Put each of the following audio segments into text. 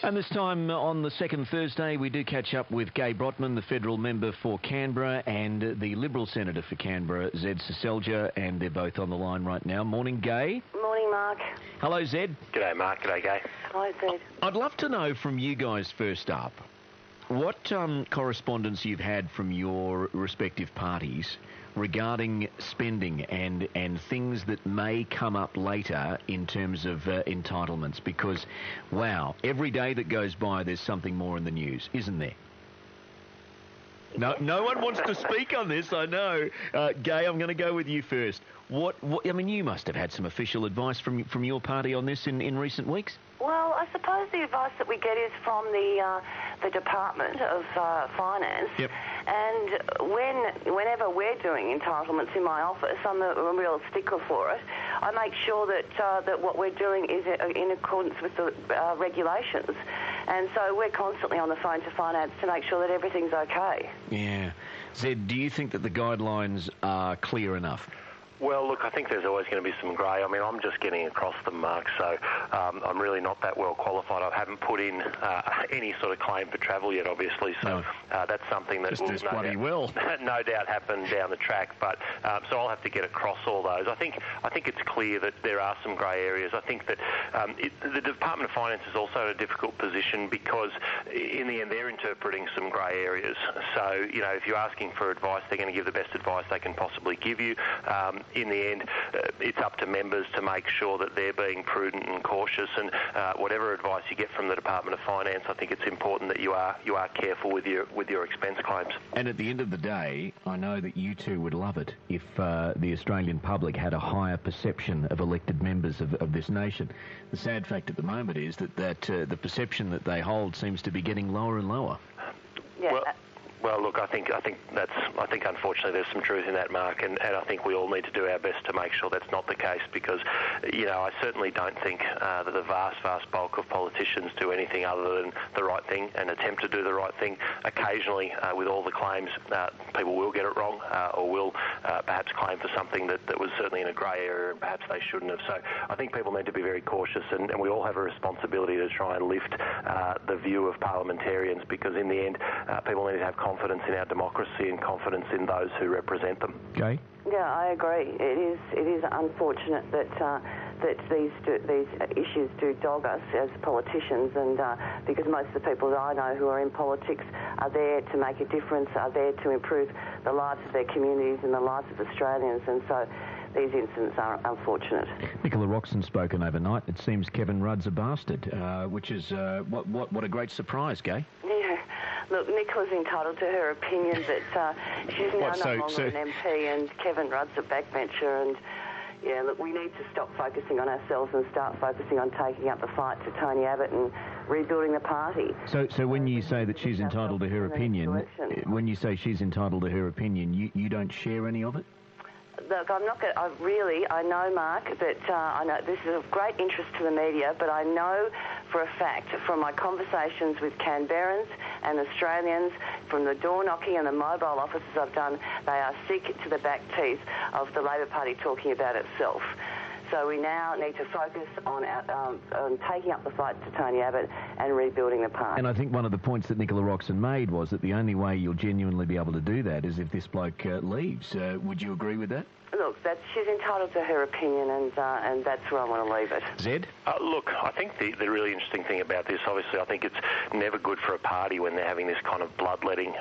And this time on the second Thursday, we do catch up with Gai Brotman, the federal member for Canberra, and the Liberal Senator for Canberra, Zed Seselja, and they're both on the line right now. Morning, Gai. Morning, Mark. Hello, Zed. G'day, Mark. G'day, Gai. Hi, Zed. I'd love to know from you guys first up, what correspondence you've had from your respective parties regarding spending and things that may come up later in terms of entitlements, because, wow, every day that goes by there's something more in the news, isn't there? No one wants to speak on this, I know. Gai, I'm going to go with you first. What? I mean, you must have had some official advice from your party on this in recent weeks? Well, I suppose the advice that we get is from the Department of Finance. Yep. And whenever we're doing entitlements in my office, I'm a real stickler for it. I make sure that what we're doing is in accordance with the regulations. And so we're constantly on the phone to Finance to make sure that everything's okay. Yeah. Zed, do you think that the guidelines are clear enough? Well, look, I think there's always going to be some grey. I mean, I'm just getting across them, Mark, so I'm really not that well qualified. I haven't put in any sort of claim for travel yet, obviously, so that's something that will no doubt happen down the track. But so I'll have to get across all those. I think it's clear that there are some grey areas. I think that the Department of Finance is also in a difficult position because, in the end, they're interpreting some grey areas. So, you know, if you're asking for advice, they're going to give the best advice they can possibly give you. In the end, it's up to members to make sure that they're being prudent and cautious, and whatever advice you get from the Department of Finance, I think it's important that you are careful with your expense claims. And at the end of the day, I know that you two would love it if the Australian public had a higher perception of elected members of this nation. The sad fact at the moment is that the perception that they hold seems to be getting lower and lower. Yeah. Well, look, I think unfortunately there's some truth in that, Mark, and I think we all need to do our best to make sure that's not the case, because, you know, I certainly don't think that the vast bulk of politicians do anything other than the right thing and attempt to do the right thing. Occasionally, with all the claims, people will get it wrong or will perhaps claim for something that was certainly in a grey area and perhaps they shouldn't have. So I think people need to be very cautious, and we all have a responsibility to try and lift the view of parliamentarians, because in the end, people need to have confidence in our democracy and confidence in those who represent them. Okay. Yeah, I agree. It is unfortunate that these issues do dog us as politicians, and because most of the people that I know who are in politics are there to make a difference, are there to improve the lives of their communities and the lives of Australians, and so these incidents are unfortunate. Nicola Roxon's spoken overnight. It seems Kevin Rudd's a bastard, which is what a great surprise, Gai. Yeah. Look, Nicola's entitled to her opinion, but she's now no longer an MP, and Kevin Rudd's a backbencher, and yeah, look, we need to stop focusing on ourselves and start focusing on taking up the fight to Tony Abbott and rebuilding the party. So when you say that she's entitled to her opinion, you don't share any of it? Look, I'm not going to... I know, Mark, that I know this is of great interest to the media, but I know for a fact from my conversations with Canberrans and Australians, from the door knocking and the mobile offices I've done, they are sick to the back teeth of the Labor Party talking about itself. So we now need to focus on taking up the fight to Tony Abbott and rebuilding the party. And I think one of the points that Nicola Roxon made was that the only way you'll genuinely be able to do that is if this bloke leaves. Would you agree with that? Look, she's entitled to her opinion, and that's where I want to leave it. Zed? Look, I think the really interesting thing about this, obviously, I think it's never good for a party when they're having this kind of bloodletting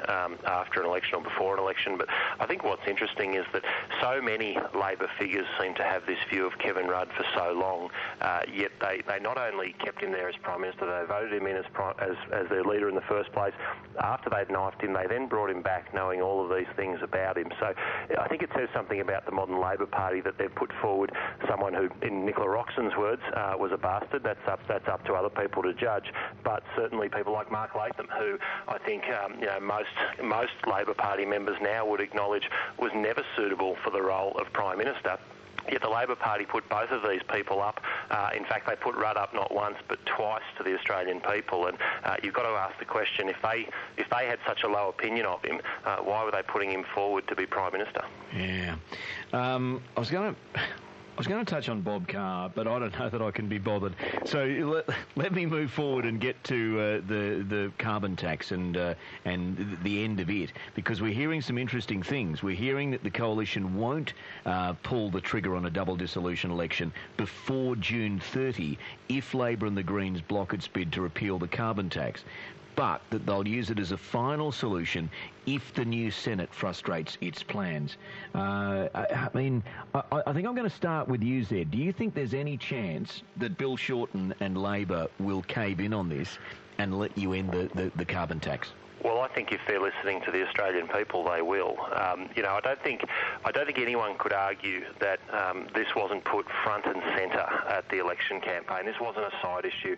after an election or before an election. But I think what's interesting is that so many Labor figures seem to have this view of Kevin Rudd for so long, yet they not only kept him there as Prime Minister, they voted him in as their leader in the first place. After they'd knifed him, they then brought him back knowing all of these things about him. So I think it says something about the modern Labor Party that they've put forward someone who, in Nicola Roxon's words, was a bastard. That's up to other people to judge. But certainly people like Mark Latham, who I think most Labor Party members now would acknowledge was never suitable for the role of Prime Minister. Yet the Labor Party put both of these people up. In fact, they put Rudd up not once but twice to the Australian people. And you've got to ask the question: if they had such a low opinion of him, why were they putting him forward to be Prime Minister? Yeah, I was going to. I was going to touch on Bob Carr, but I don't know that I can be bothered. So let me move forward and get to the carbon tax and the end of it, because we're hearing some interesting things. We're hearing that the coalition won't pull the trigger on a double dissolution election before June 30 if Labor and the Greens block its bid to repeal the carbon tax, but that they'll use it as a final solution if the new Senate frustrates its plans. I think I'm going to start with you, Zed. Do you think there's any chance that Bill Shorten and Labor will cave in on this and let you end the carbon tax? Well, I think if they're listening to the Australian people, they will. I don't think anyone could argue that this wasn't put front and centre at the election campaign. This wasn't a side issue.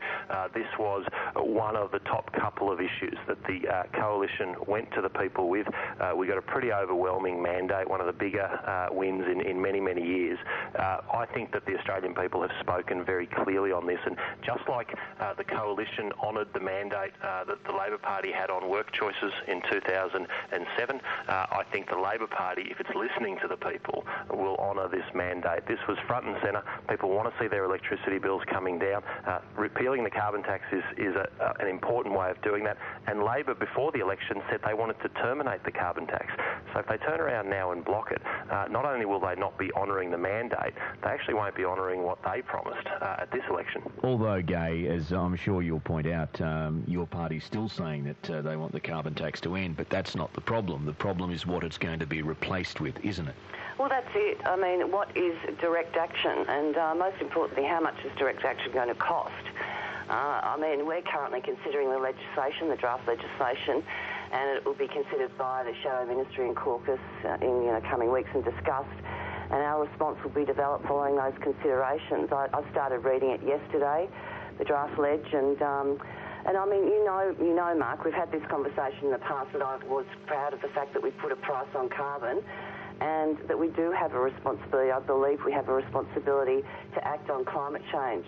This was one of the top couple of issues that the coalition went to the people with. We got a pretty overwhelming mandate, one of the bigger wins in many, many years. I think that the Australian people have spoken very clearly on this, and just like the coalition honoured the mandate that the Labor Party had on work choices in 2007. I think the Labor Party, if it's listening to the people, will honour this mandate. This was front and centre. People want to see their electricity bills coming down. Repealing the carbon tax is an important way of doing that. And Labor, before the election, said they wanted to terminate the carbon tax. So if they turn around now and block it, not only will they not be honouring the mandate, they actually won't be honouring what they promised at this election. Although, Gay, as I'm sure you'll point out, your party's still saying that they want the carbon tax to end, but that's not the problem. The problem is what it's going to be replaced with, isn't it? Well, that's it. I mean, what is direct action? And most importantly, how much is direct action going to cost? We're currently considering the legislation, the draft legislation, and it will be considered by the Shadow Ministry and caucus in coming weeks and discussed. And our response will be developed following those considerations. I started reading it yesterday, the draft ledge, and you know, Mark, we've had this conversation in the past that I was proud of the fact that we put a price on carbon, and that we do have a responsibility. I believe we have a responsibility to act on climate change.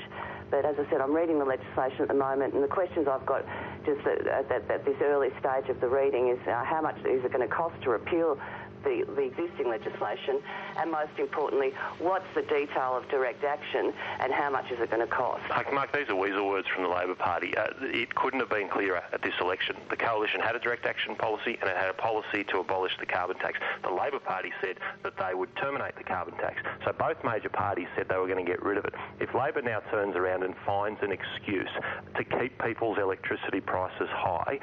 But as I said, I'm reading the legislation at the moment, and the questions I've got just at this early stage of the reading is how much is it going to cost to repeal the existing legislation, and most importantly, what's the detail of direct action and how much is it going to cost? Mark, these are weasel words from the Labor Party. It couldn't have been clearer at this election. The coalition had a direct action policy, and it had a policy to abolish the carbon tax. The Labor Party said that they would terminate the carbon tax. So both major parties said they were going to get rid of it. If Labor now turns around and finds an excuse to keep people's electricity prices high,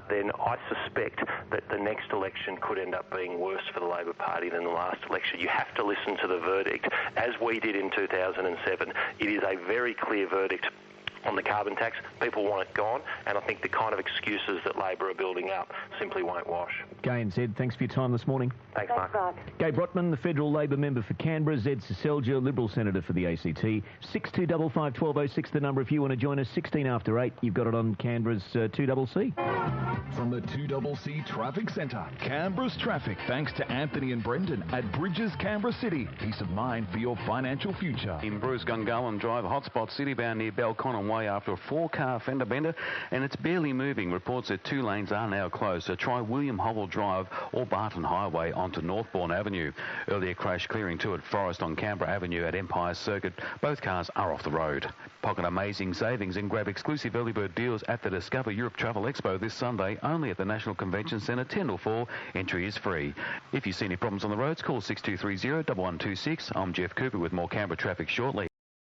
then I suspect that the next election could end up being worse for the Labor Party than the last election. You have to listen to the verdict, as we did in 2007. It is a very clear verdict on the carbon tax. People want it gone, and I think the kind of excuses that Labor are building up simply won't wash. Gay and Zed, thanks for your time this morning. Thanks, Mark. Gay Brotman, the federal Labor member for Canberra. Zed Seselja, Liberal Senator for the ACT. 6255 1206, the number if you want to join us. 16 after 8, you've got it on Canberra's 2CC. From the 2CC Traffic Centre, Canberra's traffic, thanks to Anthony and Brendan at Bridges, Canberra City. Peace of mind for your financial future. In Bruce Gungahlin Drive, hotspot city-bound near Belconnen Way after a 4-car fender bender, and it's barely moving. Reports that 2 lanes are now closed, so try William Hobble Drive or Barton Highway onto Northbourne Avenue. Earlier crash clearing 2 at Forest on Canberra Avenue at Empire Circuit. Both cars are off the road. Pocket amazing savings and grab exclusive early bird deals at the Discover Europe Travel Expo this Sunday, only at the National Convention Centre, 10 till 4. Entry is free. If you see any problems on the roads, call 6230 1126. I'm Jeff Cooper with more Canberra traffic shortly.